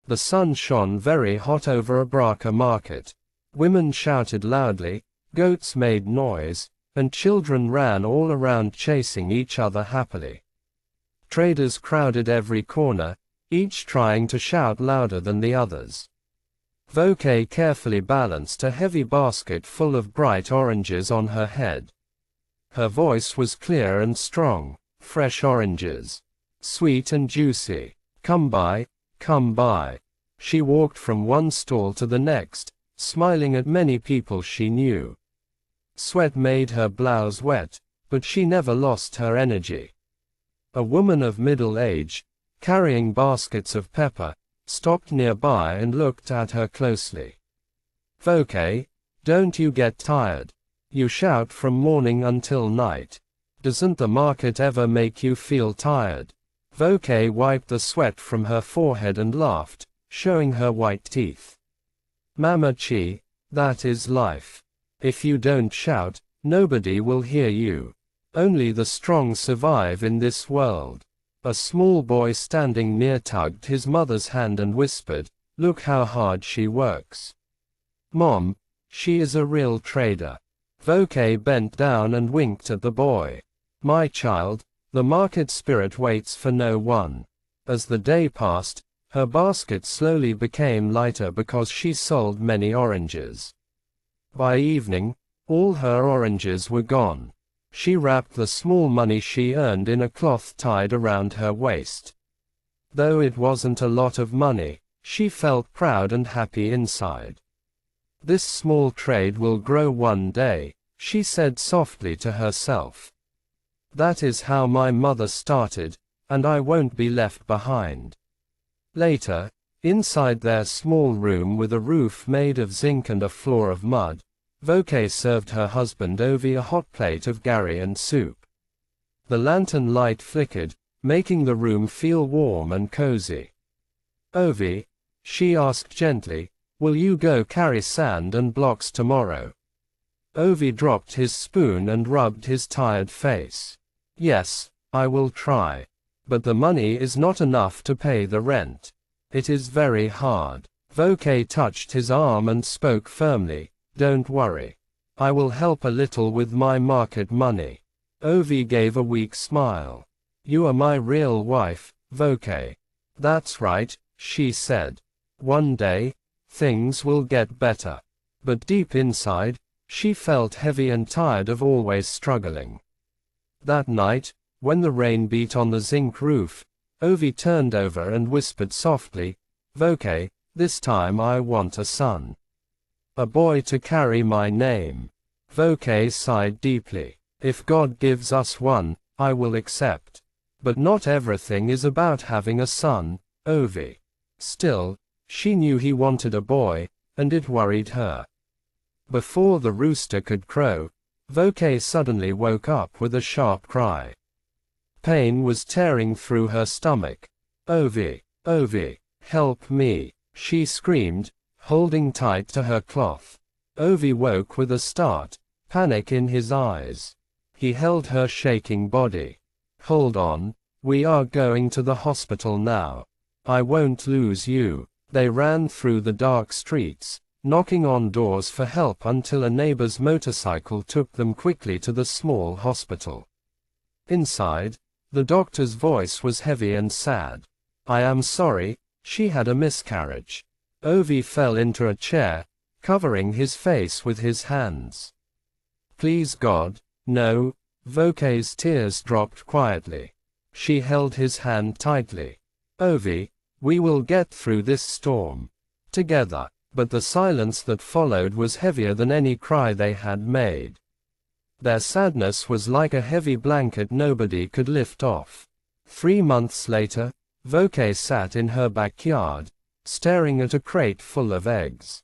The sun shone very hot over a Braka market. Women shouted loudly, goats made noise, and children ran all around chasing each other happily. Traders crowded every corner, each trying to shout louder than the others. Voke carefully balanced a heavy basket full of bright oranges on her head. Her voice was clear and strong. Fresh oranges. Sweet and juicy. Come by, come by. She walked from one stall to the next, smiling at many people she knew. Sweat made her blouse wet, but she never lost her energy. A woman of middle age, carrying baskets of pepper, stopped nearby and looked at her closely. Voke, don't you get tired? You shout from morning until night. Doesn't the market ever make you feel tired? Voke wiped the sweat from her forehead and laughed, showing her white teeth. Mama Chi, that is life. If you don't shout, nobody will hear you. Only the strong survive in this world. A small boy standing near tugged his mother's hand and whispered, "Look how hard she works. Mom, she is a real trader." Voke bent down and winked at the boy. "My child, the market spirit waits for no one." As the day passed, her basket slowly became lighter because she sold many oranges. By evening, all her oranges were gone. She wrapped the small money she earned in a cloth tied around her waist. Though it wasn't a lot of money, she felt proud and happy inside. "This small trade will grow one day," she said softly to herself. "That is how my mother started, and I won't be left behind." Later, inside their small room with a roof made of zinc and a floor of mud, Voke served her husband Ovi a hot plate of gari and soup. The lantern light flickered, making the room feel warm and cozy. "Ovi," she asked gently, "will you go carry sand and blocks tomorrow?" Ovi dropped his spoon and rubbed his tired face. "Yes, I will try. But the money is not enough to pay the rent. It is very hard." Voke touched his arm and spoke firmly, "Don't worry. I will help a little with my market money." Ovi gave a weak smile. "You are my real wife, Voke." "That's right," she said. "One day, things will get better." But deep inside, she felt heavy and tired of always struggling. That night, when the rain beat on the zinc roof, Ovi turned over and whispered softly, "Voke, this time I want a son. A boy to carry my name." Voke sighed deeply. "If God gives us one, I will accept. But not everything is about having a son, Ovi." Still, she knew he wanted a boy, and it worried her. Before the rooster could crow, Voke suddenly woke up with a sharp cry. Pain was tearing through her stomach. "Ovi, Ovi, help me," she screamed, holding tight to her cloth. Ovi woke with a start, panic in his eyes. He held her shaking body. "Hold on, we are going to the hospital now. I won't lose you." They ran through the dark streets, knocking on doors for help until a neighbor's motorcycle took them quickly to the small hospital. Inside, the doctor's voice was heavy and sad. "I am sorry, she had a miscarriage." Ovi fell into a chair, covering his face with his hands. "Please God, no." Voke's tears dropped quietly. She held his hand tightly. "Ovi, we will get through this storm. Together." But the silence that followed was heavier than any cry they had made. Their sadness was like a heavy blanket nobody could lift off. 3 months later, Voke sat in her backyard, staring at a crate full of eggs.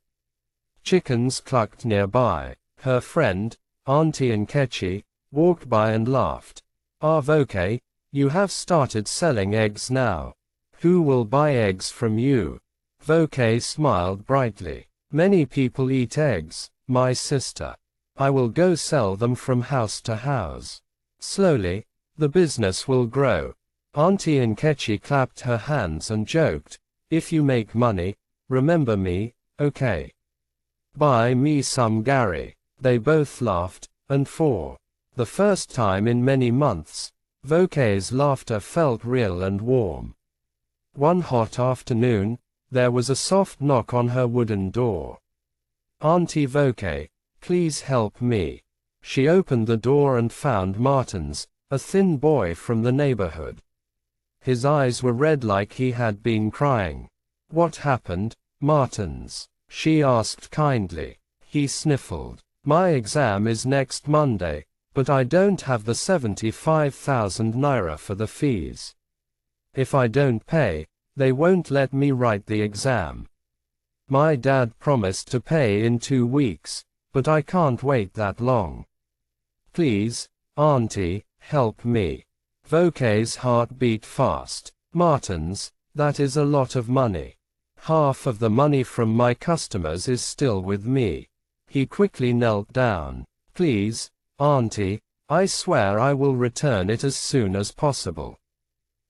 Chickens clucked nearby. Her friend, Auntie Nkechi, walked by and laughed. "Ah, Voke, you have started selling eggs now. Who will buy eggs from you?" Voke smiled brightly. "Many people eat eggs, my sister. I will go sell them from house to house. Slowly, the business will grow." Auntie Nkechi clapped her hands and joked, If you make money, remember me, okay? Buy me some Gary. They both laughed, and for the first time in many months, Vokey's laughter felt real and warm. One hot afternoon, there was a soft knock on her wooden door. Auntie Vokey, please help me. She opened the door and found Martins, a thin boy from the neighborhood. His eyes were red like he had been crying. What happened, Martins? She asked kindly. He sniffled. My exam is next Monday, but I don't have the 75,000 naira for the fees. If I don't pay, they won't let me write the exam. My dad promised to pay in 2 weeks, but I can't wait that long. Please, Auntie, help me. Vokey's heart beat fast. Martins, that is a lot of money. Half of the money from my customers is still with me. He quickly knelt down. Please, Auntie, I swear I will return it as soon as possible.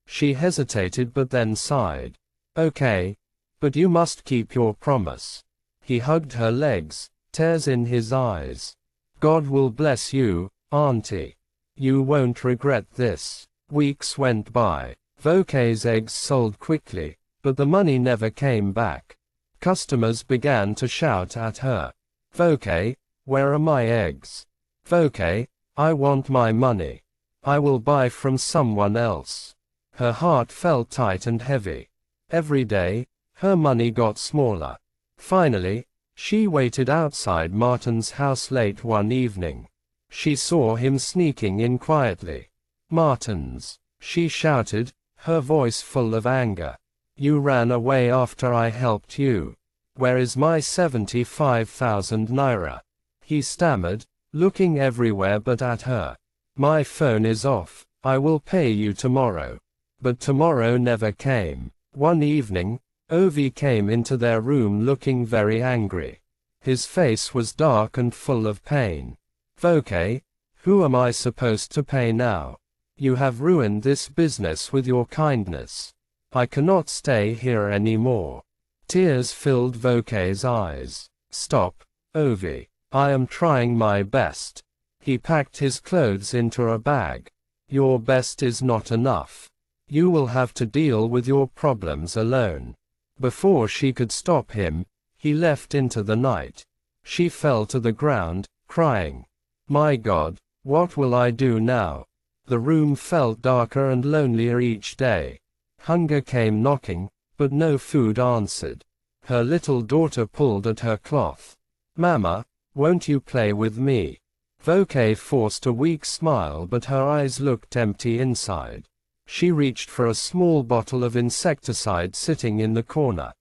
She hesitated but then sighed. Okay, but you must keep your promise. He hugged her legs, tears in his eyes. God will bless you, Auntie. You won't regret this. Weeks went by. Vokey's eggs sold quickly, but the money never came back. Customers began to shout at her. Vokey, where are my eggs? Vokey, I want my money. I will buy from someone else. Her heart felt tight and heavy. Every day, her money got smaller. Finally, she waited outside Martin's house late one evening. She saw him sneaking in quietly. Martins, she shouted, her voice full of anger. You ran away after I helped you. Where is my 75,000 naira? He stammered, looking everywhere but at her. My phone is off. I will pay you tomorrow. But tomorrow never came. One evening, Ovi came into their room looking very angry. His face was dark and full of pain. Vokey, who am I supposed to pay now? You have ruined this business with your kindness. I cannot stay here anymore. Tears filled Vokey's eyes. Stop, Ovi. I am trying my best. He packed his clothes into a bag. Your best is not enough. You will have to deal with your problems alone. Before she could stop him, he left into the night. She fell to the ground, crying. My God, what will I do now? The room felt darker and lonelier each day. Hunger came knocking, but no food answered. Her little daughter pulled at her cloth. Mama, won't you play with me? Vokey forced a weak smile but her eyes looked empty inside. She reached for a small bottle of insecticide sitting in the corner.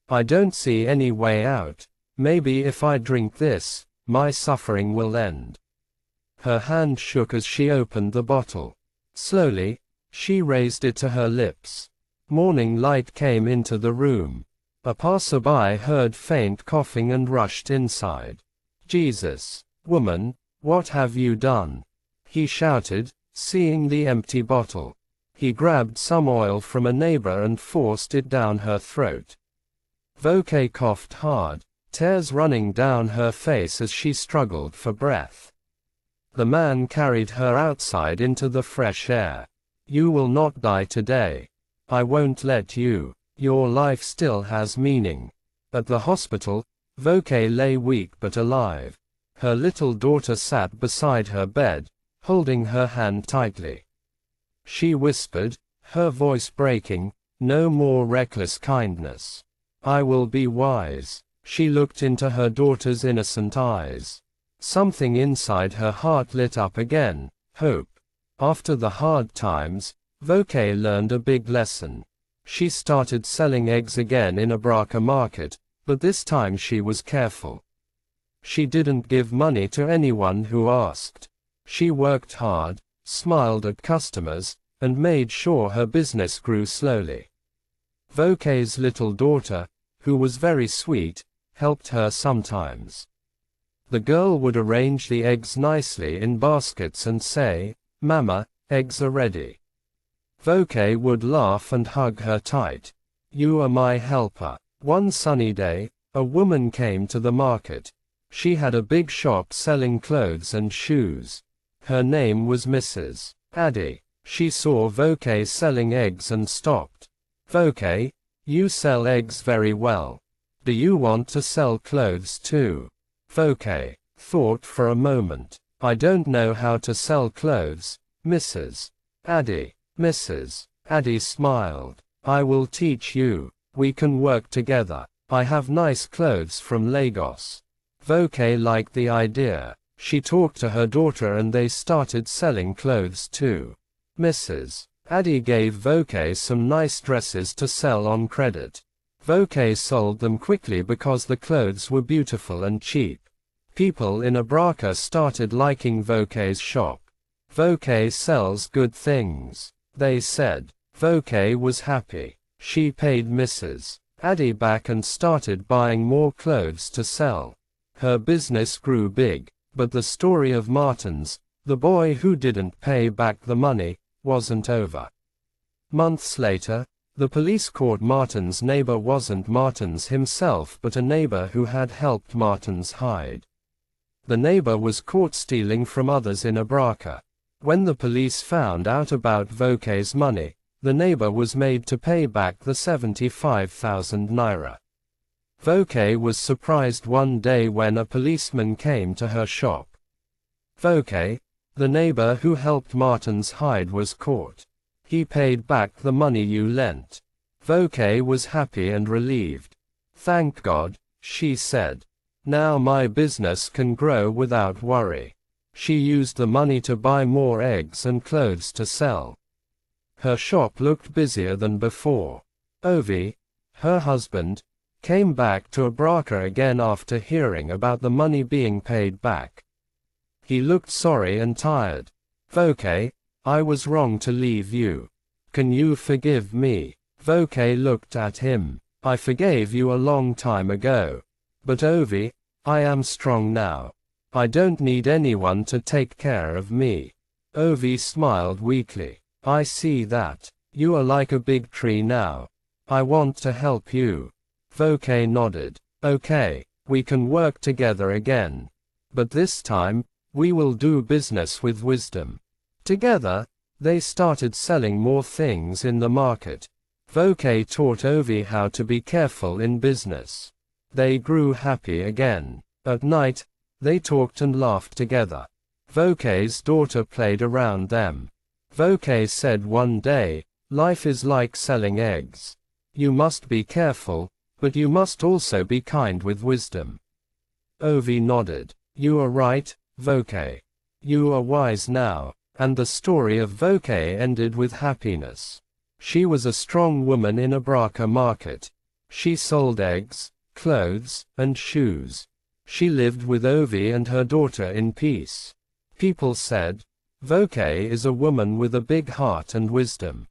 I don't see any way out. Maybe if I drink this, my suffering will end. Her hand shook as she opened the bottle. Slowly, she raised it to her lips. Morning light came into the room. A passerby heard faint coughing and rushed inside. Jesus, woman, what have you done? He shouted, seeing the empty bottle. He grabbed some oil from a neighbor and forced it down her throat. Vokey coughed hard, tears running down her face as she struggled for breath. The man carried her outside into the fresh air. You will not die today. I won't let you. Your life still has meaning. At the hospital, Vokey lay weak but alive. Her little daughter sat beside her bed, holding her hand tightly. She whispered, her voice breaking, no more reckless kindness. I will be wise. She looked into her daughter's innocent eyes. Something inside her heart lit up again, hope. After the hard times, Vokey learned a big lesson. She started selling eggs again in a Braka market, but this time she was careful. She didn't give money to anyone who asked. She worked hard, smiled at customers, and made sure her business grew slowly. Vokey's little daughter, who was very sweet, helped her sometimes. The girl would arrange the eggs nicely in baskets and say, Mama, eggs are ready. Vokey would laugh and hug her tight. You are my helper. One sunny day, a woman came to the market. She had a big shop selling clothes and shoes. Her name was Mrs. Addie. She saw Voke selling eggs and stopped. Voke, you sell eggs very well. Do you want to sell clothes too? Voke thought for a moment. I don't know how to sell clothes, Mrs. Addie. Mrs. Addie smiled. I will teach you. We can work together. I have nice clothes from Lagos. Voke liked the idea. She talked to her daughter and they started selling clothes too. Mrs. Addie gave Voke some nice dresses to sell on credit. Voke sold them quickly because the clothes were beautiful and cheap. People in Abraka started liking Voke's shop. Voke sells good things, they said. Voke was happy. She paid Mrs. Addie back and started buying more clothes to sell. Her business grew big, but the story of Martins, the boy who didn't pay back the money, wasn't over. Months later, the police caught Martin's neighbor wasn't Martins himself but a neighbor who had helped Martins hide. The neighbor was caught stealing from others in Abraka. When the police found out about Voke's money, the neighbor was made to pay back the 75,000 naira. Voke was surprised one day when a policeman came to her shop. Voke, the neighbor who helped Martins hide, was caught. He paid back the money you lent. Voke was happy and relieved. Thank God, she said. Now my business can grow without worry. She used the money to buy more eggs and clothes to sell. Her shop looked busier than before. Ovi, her husband, came back to Abraka again after hearing about the money being paid back. He looked sorry and tired. Voke, I was wrong to leave you. Can you forgive me? Voke looked at him. I forgave you a long time ago. But Ovi, I am strong now. I don't need anyone to take care of me. Ovi smiled weakly. I see that. You are like a big tree now. I want to help you. Voke nodded. Okay, we can work together again. But this time, we will do business with wisdom. Together, they started selling more things in the market. Voke taught Ovi how to be careful in business. They grew happy again. At night, they talked and laughed together. Voke's daughter played around them. Voke said one day, life is like selling eggs. You must be careful, but you must also be kind with wisdom. Ovi nodded. You are right, Voke. You are wise now. And the story of Voke ended with happiness. She was a strong woman in Abraka market. She sold eggs, clothes, and shoes. She lived with Ovi and her daughter in peace. People said, Voke is a woman with a big heart and wisdom.